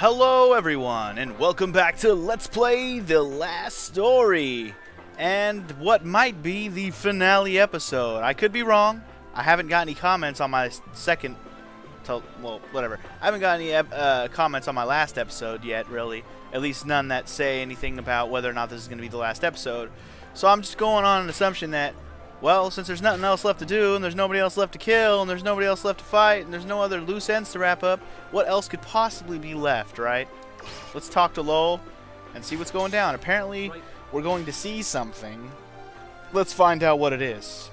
Hello everyone, and welcome back to Let's Play The Last Story, and what might be the finale episode. I could be wrong. I haven't got any comments on my well, whatever. I haven't got any comments on my last episode yet, really. At least none that say anything about whether or not this is going to be the last episode. So I'm just going on an assumption that, well, since there's nothing else left to do, and there's nobody else left to kill, and there's nobody else left to fight, and there's no other loose ends to wrap up, what else could possibly be left, right? Let's talk to Lowell and see what's going down. Apparently, we're going to see something. Let's find out what it is.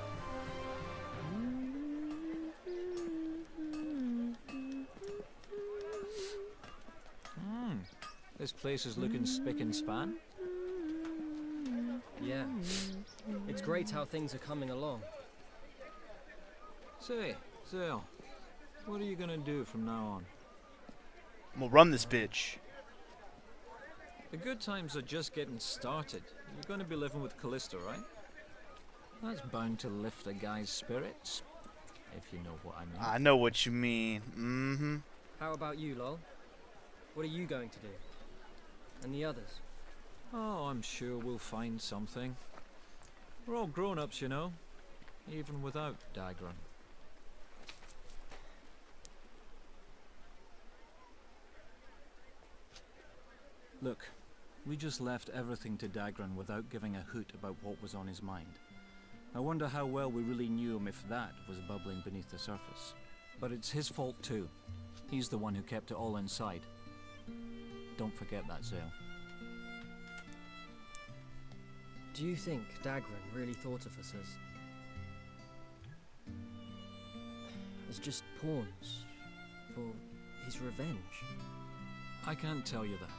This place is looking spick and span. Yeah. It's great how things are coming along. Say, Zale, what are you gonna do from now on? We'll run this bitch. The good times are just getting started. You're gonna be living with Callista, right? That's bound to lift a guy's spirits, if you know what I mean. I know what you mean. How about you, Lol? What are you going to do? And the others? Oh, I'm sure we'll find something. We're all grown-ups, you know, even without Dagran. Look, we just left everything to Dagran without giving a hoot about what was on his mind. I wonder how well we really knew him if that was bubbling beneath the surface. But it's his fault too. He's the one who kept it all inside. Don't forget that, Zale. Do you think Dagran really thought of us as just pawns for his revenge? I can't tell you that.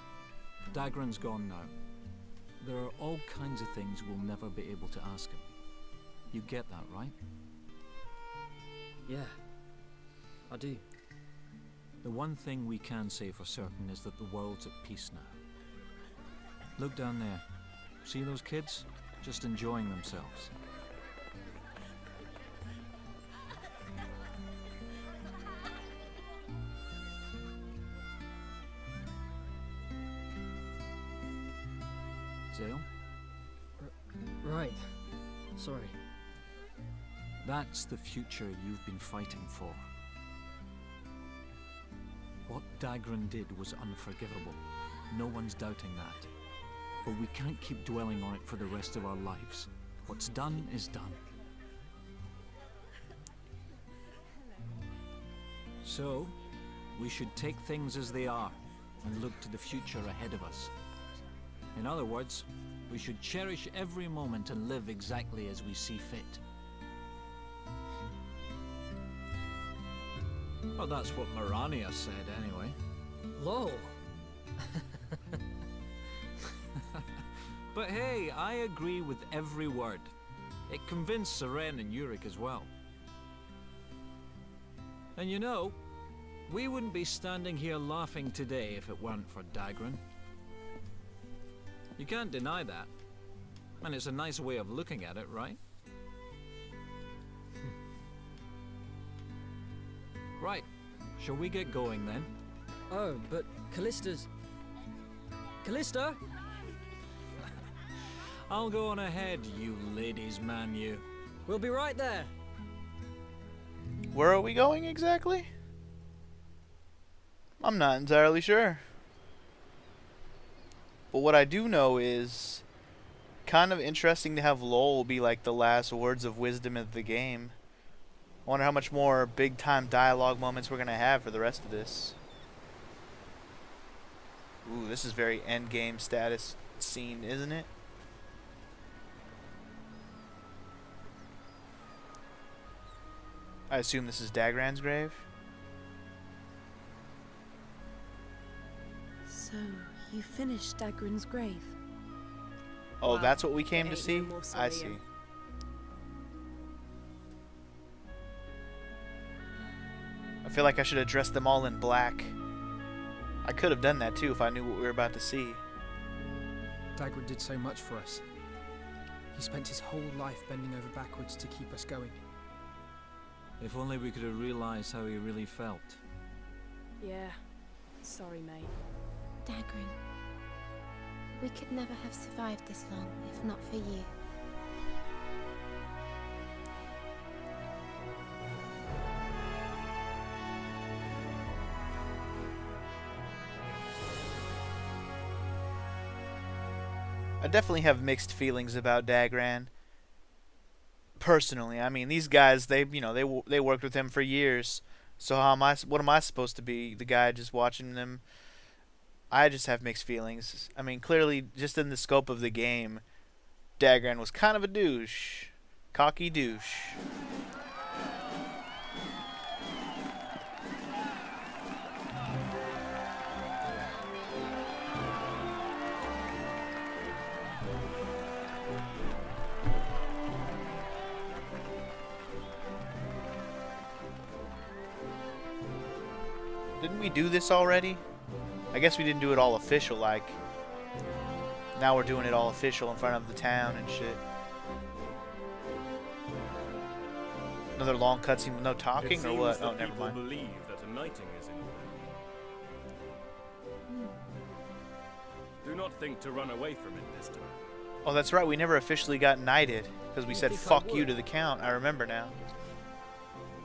Dagran's gone now. There are all kinds of things we'll never be able to ask him. You get that, right? Yeah, I do. The one thing we can say for certain is that the world's at peace now. Look down there. See those kids? Just enjoying themselves. Zale? Right. Sorry. That's the future you've been fighting for. What Dagran did was unforgivable. No one's doubting that. But we can't keep dwelling on it for the rest of our lives. What's done is done. So, we should take things as they are and look to the future ahead of us. In other words, we should cherish every moment and live exactly as we see fit. Well, that's what Marania said, anyway. Lol. But hey, I agree with every word. It convinced Seren and Yurik as well. And you know, we wouldn't be standing here laughing today if it weren't for Dagran. You can't deny that. And it's a nice way of looking at it, right? Right, shall we get going then? Oh, but Callista's... Callista? I'll go on ahead, you ladies' man, you. We'll be right there. Where are we going exactly? I'm not entirely sure. But what I do know is kind of interesting to have Lowell be like the last words of wisdom of the game. I wonder how much more big time dialogue moments we're going to have for the rest of this. Ooh, this is very end game status scene, isn't it? I assume this is Dagran's grave. So, you finished Dagran's grave? Oh, Wow, that's what we came to there ain't see? no more I mausoleum. see. I feel like I should have dressed them all in black. I could have done that too if I knew what we were about to see. Dagran did so much for us. He spent his whole life bending over backwards to keep us going. If only we could have realized how he really felt. Yeah. Sorry, mate. Dagran, we could never have survived this long if not for you. I definitely have mixed feelings about Dagran. Personally, I mean, these guys, they worked with him for years. So what am I supposed to be? The guy just watching them? I just have mixed feelings. I mean, clearly, just in the scope of the game, Dagran was kind of a douche. Cocky douche. Didn't we do this already? I guess we didn't do it all official, like. Now we're doing it all official in front of the town and shit. Another long cutscene with no talking, or what? Oh, never mind. Believe that a knighting is in. Do not think to run away from it this time. Oh, that's right. We never officially got knighted because we said "fuck you" to the count. I remember now.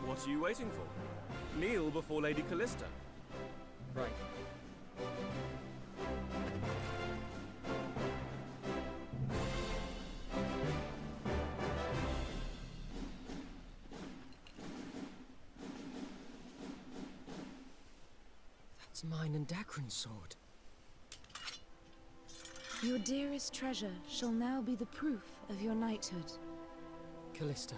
What are you waiting for? Kneel before Lady Callista. Right. That's mine and Dagran's sword. Your dearest treasure shall now be the proof of your knighthood. Callista.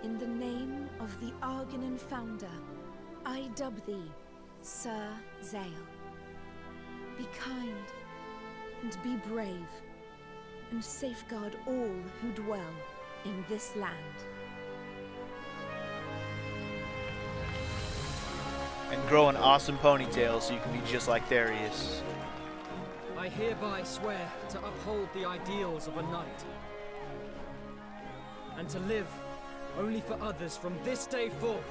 In the name of the Argonan founder, I dub thee Sir Zale. Be kind and be brave, and safeguard all who dwell in this land. And grow an awesome ponytail so you can be just like Darius. I hereby swear to uphold the ideals of a knight, and to live only for others from this day forth.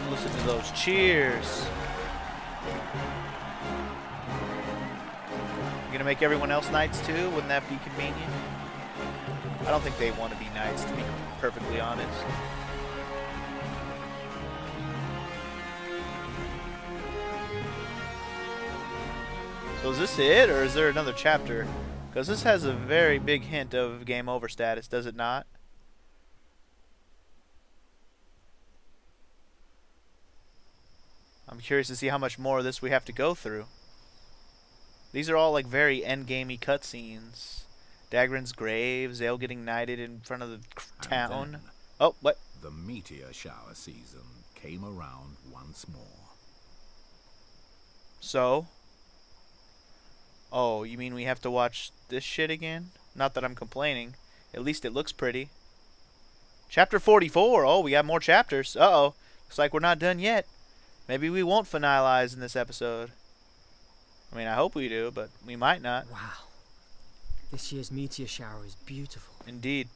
Listen to those cheers. You gonna make everyone else knights too? Wouldn't that be convenient? I don't think they want to be knights, to be perfectly honest. So is this it, or is there another chapter? Because this has a very big hint of game over status, does it not? I'm curious to see how much more of this we have to go through. These are all like very endgamey cutscenes. Dagran's grave, Zale getting knighted in front of the town. Oh, what? The Meteor Shower season came around once more. So? Oh, you mean we have to watch this shit again? Not that I'm complaining. At least it looks pretty. Chapter 44. Oh, we got more chapters. Uh-oh. Looks like we're not done yet. Maybe we won't finalize in this episode. I mean, I hope we do, but we might not. Wow. This year's Meteor Shower is beautiful. Indeed.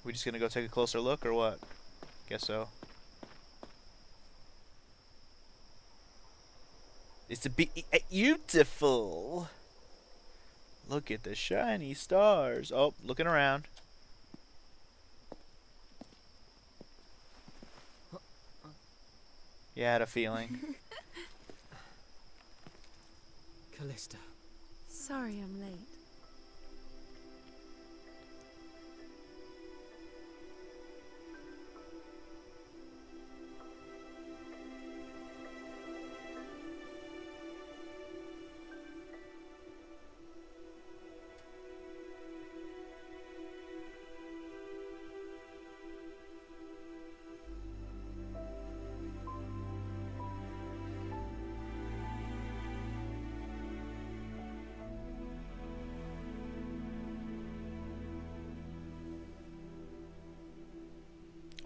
We just gonna go take a closer look, or what? Guess so. It's beautiful. Look at the shiny stars. Oh, looking around. Yeah, I had a feeling. Callista. Sorry I'm late.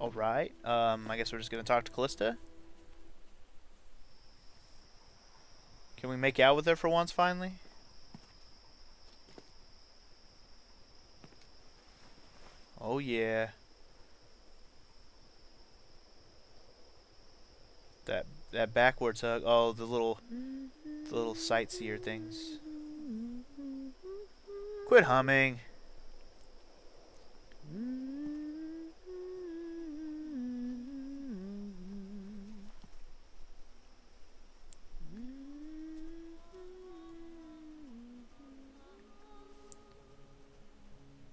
Alright, I guess we're just gonna talk to Callista. Can we make out with her for once, finally? Oh yeah. That backwards hug. Oh, the little sightseer things. Quit humming.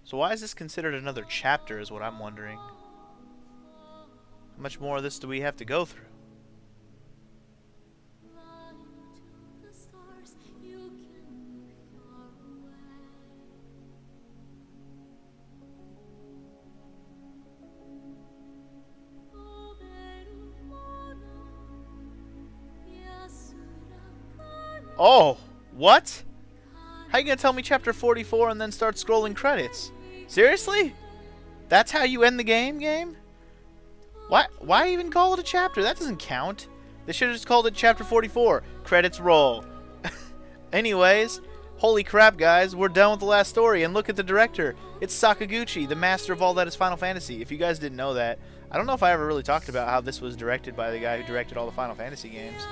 So why is this considered another chapter is what I'm wondering. How much more of this do we have to go through? Oh, what? How you gonna tell me chapter 44 and then start scrolling credits? Seriously? That's how you end the game? Why even call it a chapter? That doesn't count. They should have just called it chapter 44. Credits roll. Anyways, holy crap, guys, we're done with the last story, and look at the director. It's Sakaguchi, the master of all that is Final Fantasy. If you guys didn't know that, I don't know if I ever really talked about how this was directed by the guy who directed all the Final Fantasy games.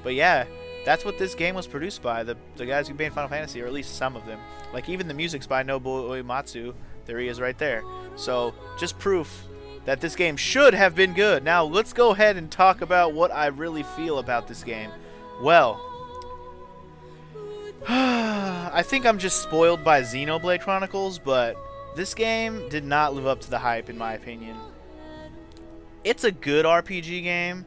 But yeah, that's what this game was produced by, the guys who made Final Fantasy, or at least some of them. Like, even the music's by Nobuo Uematsu. There he is right there. So, just proof that this game should have been good. Now, let's go ahead and talk about what I really feel about this game. Well, I think I'm just spoiled by Xenoblade Chronicles, but this game did not live up to the hype, in my opinion. It's a good RPG game,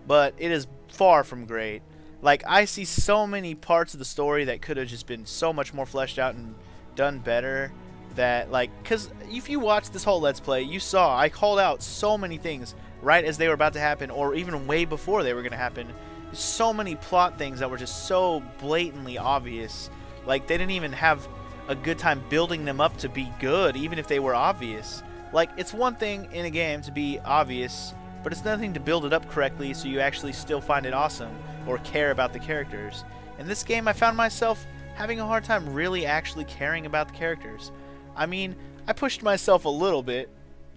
but it is far from great. Like, I see so many parts of the story that could have just been so much more fleshed out and done better. That, like, because if you watch this whole Let's Play, you saw I called out so many things right as they were about to happen, or even way before they were going to happen. So many plot things that were just so blatantly obvious. Like, they didn't even have a good time building them up to be good, even if they were obvious. Like, it's one thing in a game to be obvious, but it's nothing to build it up correctly so you actually still find it awesome or care about the characters. In this game, I found myself having a hard time really actually caring about the characters. I mean, I pushed myself a little bit,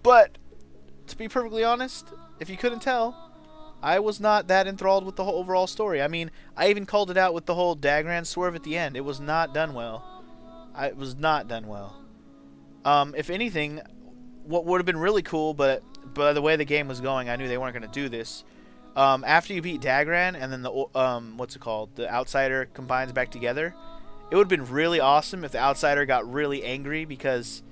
but to be perfectly honest, if you couldn't tell, I was not that enthralled with the whole overall story. I mean, I even called it out with the whole Dagran swerve at the end. It was not done well. It was not done well. If anything, what would have been really cool, but by the way the game was going, I knew they weren't going to do this. After you beat Dagran and then the what's it called, the Outsider combines back together, it would have been really awesome if the Outsider got really angry because,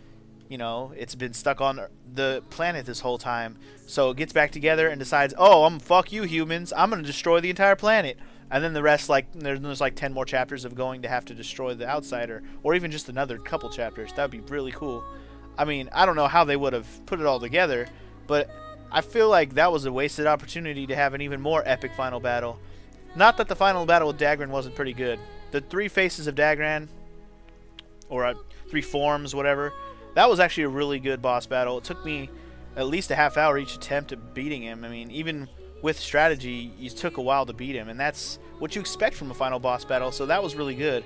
you know, it's been stuck on the planet this whole time. So it gets back together and decides, oh, fuck you humans, I'm going to destroy the entire planet. And then the rest, like, there's like 10 more chapters of going to have to destroy the Outsider, or even just another couple chapters. That would be really cool. I mean, I don't know how they would have put it all together, but I feel like that was a wasted opportunity to have an even more epic final battle. Not that the final battle with Dagran wasn't pretty good. The 3 faces of Dagran, or 3 forms, whatever, that was actually a really good boss battle. It took me at least a half hour each attempt at beating him. I mean, even with strategy, it took a while to beat him, and that's what you expect from a final boss battle, so that was really good.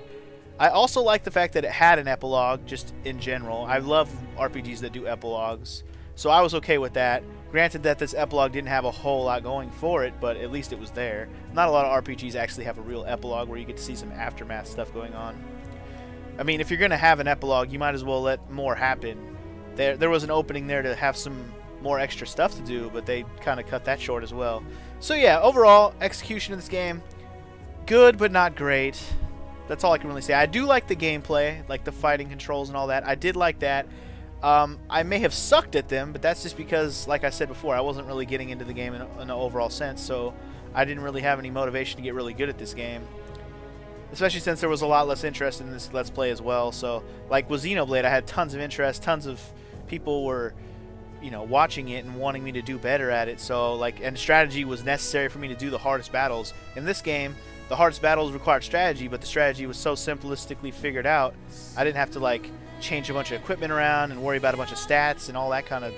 I also like the fact that it had an epilogue, just in general. I love RPGs that do epilogues, so I was okay with that. Granted that this epilogue didn't have a whole lot going for it, but at least it was there. Not a lot of RPGs actually have a real epilogue where you get to see some aftermath stuff going on. I mean, if you're going to have an epilogue, you might as well let more happen. There was an opening there to have some more extra stuff to do, but they kind of cut that short as well. So yeah, overall, execution of this game, good but not great. That's all I can really say. I do like the gameplay, like the fighting controls and all that. I did like that. I may have sucked at them, but that's just because, like I said before, I wasn't really getting into the game in an overall sense, so I didn't really have any motivation to get really good at this game. Especially since there was a lot less interest in this Let's Play as well. So, like with Xenoblade, I had tons of interest, tons of people were, you know, watching it and wanting me to do better at it. So, like, and strategy was necessary for me to do the hardest battles. In this game, the hardest battles required strategy, but the strategy was so simplistically figured out, I didn't have to, like, change a bunch of equipment around and worry about a bunch of stats and all that kind of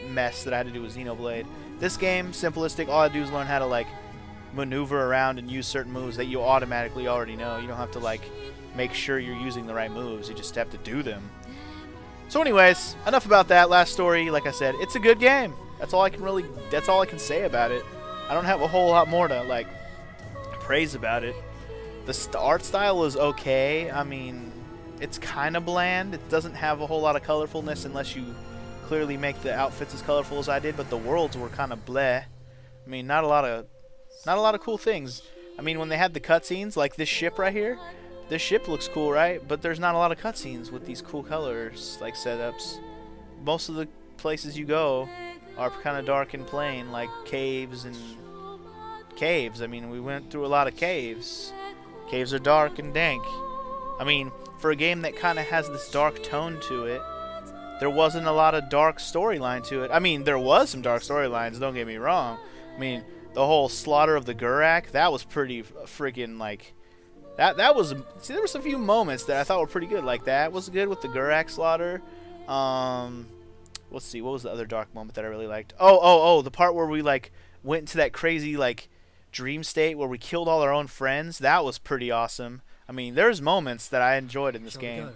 mess that I had to do with Xenoblade. This game, simplistic. All I do is learn how to like maneuver around and use certain moves that you automatically already know. You don't have to like make sure you're using the right moves. You just have to do them. So anyways, enough about that. Last story, like I said, it's a good game. That's all I can say about it. I don't have a whole lot more to like praise about it. The art style is okay. I mean, it's kind of bland. It doesn't have a whole lot of colorfulness unless you clearly make the outfits as colorful as I did, but the worlds were kind of bleh. I mean, not a lot of cool things. I mean, when they had the cutscenes, like this ship right here, this ship looks cool, right? But there's not a lot of cutscenes with these cool colors, like setups. Most of the places you go are kind of dark and plain, like caves and caves. I mean, we went through a lot of caves. Caves are dark and dank. I mean, for a game that kind of has this dark tone to it, there wasn't a lot of dark storyline to it. I mean, there was some dark storylines, don't get me wrong. I mean, the whole slaughter of the Gurak, that was pretty freaking, like, that was, see, there were a few moments that I thought were pretty good. Like, that was good with the Gurak slaughter. Let's see, what was the other dark moment that I really liked? Oh, the part where we, like, went into that crazy, like, dream state where we killed all our own friends. That was pretty awesome. I mean, there's moments that I enjoyed in this game.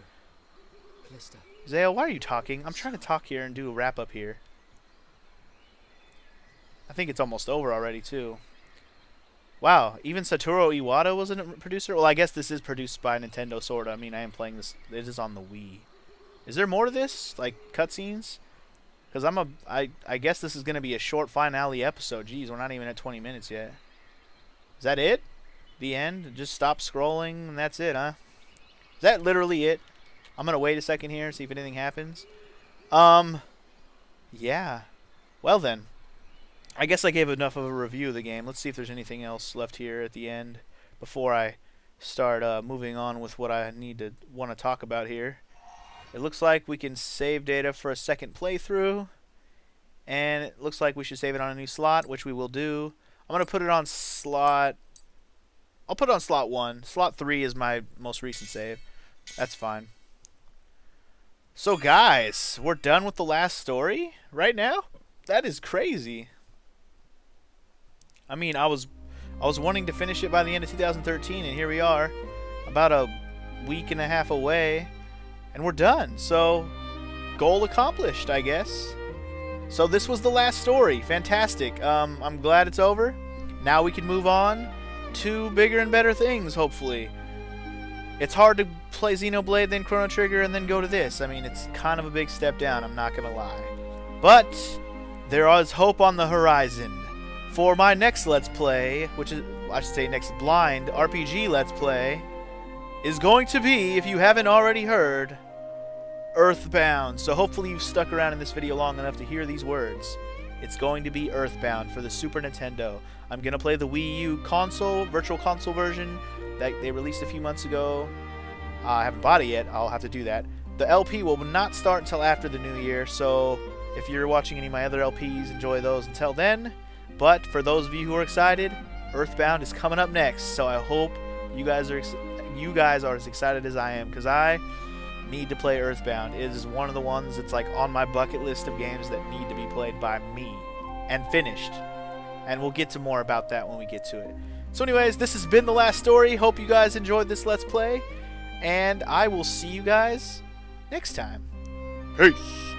Zale, why are you talking? I'm trying to talk here and do a wrap up here. I think it's almost over already, too. Wow, even Satoru Iwata wasn't a producer? Well, I guess this is produced by Nintendo, sort of. I mean, I am playing this. It is on the Wii. Is there more to this? Like, cutscenes? Because I guess this is going to be a short finale episode. Jeez, we're not even at 20 minutes yet. Is that it? The end? Just stop scrolling and that's it, huh? Is that literally it? I'm going to wait a second here and see if anything happens. Yeah. Well then. I guess I gave enough of a review of the game. Let's see if there's anything else left here at the end before I start moving on with what I want to talk about here. It looks like we can save data for a second playthrough. And it looks like we should save it on a new slot, which we will do. I'm going to put it on slot... I'll put it on slot 1. Slot 3 is my most recent save. That's fine. So guys, we're done with the last story right now? That is crazy. I mean, I was wanting to finish it by the end of 2013, and here we are, about a week and a half away, and we're done. So, goal accomplished, I guess. So this was the last story. Fantastic. I'm glad it's over. Now we can move on to bigger and better things, hopefully. It's hard to play Xenoblade, then Chrono Trigger, and then go to this. I mean, it's kind of a big step down, I'm not going to lie. But there is hope on the horizon. For my next Let's Play, which is, I should say next blind RPG Let's Play, is going to be, if you haven't already heard, Earthbound. So hopefully you've stuck around in this video long enough to hear these words. It's going to be Earthbound for the Super Nintendo. I'm going to play the Wii U console, virtual console version that they released a few months ago. I haven't bought it yet. I'll have to do that. The LP will not start until after the new year, so if you're watching any of my other LPs, enjoy those until then. But for those of you who are excited, Earthbound is coming up next, so I hope you guys are as excited as I am, because I need to play Earthbound. It is one of the ones that's like on my bucket list of games that need to be played by me and finished. And we'll get to more about that when we get to it. So anyways, this has been the last story. Hope you guys enjoyed this Let's Play, and I will see you guys next time. Peace!